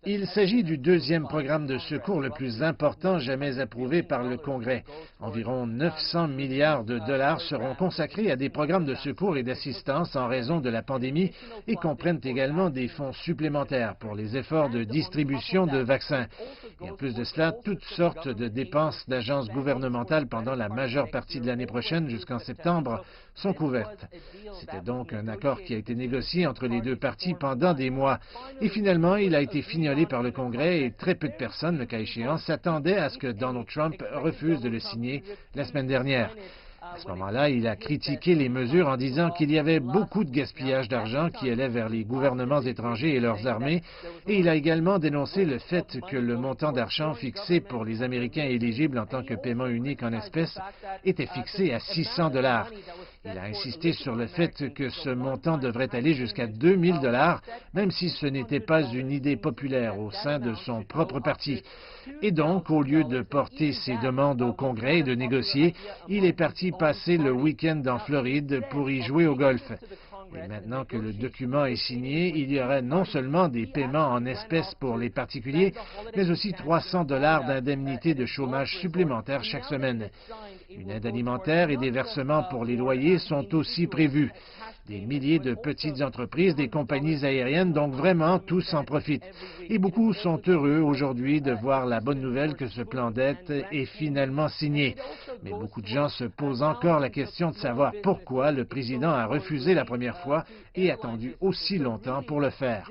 Il s'agit du deuxième programme de secours le plus important jamais approuvé par le Congrès. Environ 900 milliards de dollars seront consacrés à des programmes de secours et d'assistance en raison de la pandémie et comprennent également des fonds supplémentaires pour les efforts de distribution de vaccins. Et en plus de cela, toutes sortes de dépenses d'agences gouvernementales pendant la majeure partie de l'année prochaine jusqu'en septembre sont couvertes. C'était donc un accord qui a été négocié entre les deux parties pendant des mois. Et finalement, il a été fignolé par le Congrès et très peu de personnes, le cas échéant, s'attendaient à ce que Donald Trump refuse de le signer la semaine dernière. À ce moment-là, il a critiqué les mesures en disant qu'il y avait beaucoup de gaspillage d'argent qui allait vers les gouvernements étrangers et leurs armées, et il a également dénoncé le fait que le montant d'argent fixé pour les Américains éligibles en tant que paiement unique en espèces était fixé à 600 dollars. Il a insisté sur le fait que ce montant devrait aller jusqu'à 2000 dollars, même si ce n'était pas une idée populaire au sein de son propre parti. Et donc, au lieu de porter ses demandes au Congrès et de négocier, il est parti passer le week-end en Floride pour y jouer au golf. Et maintenant que le document est signé, il y aurait non seulement des paiements en espèces pour les particuliers, mais aussi 300 dollars d'indemnité de chômage supplémentaires chaque semaine. Une aide alimentaire et des versements pour les loyers sont aussi prévus. Des milliers de petites entreprises, des compagnies aériennes, donc vraiment tous en profitent. Et beaucoup sont heureux aujourd'hui de voir la bonne nouvelle que ce plan d'aide est finalement signé. Mais beaucoup de gens se posent encore la question de savoir pourquoi le président a refusé la première fois et attendu aussi longtemps pour le faire.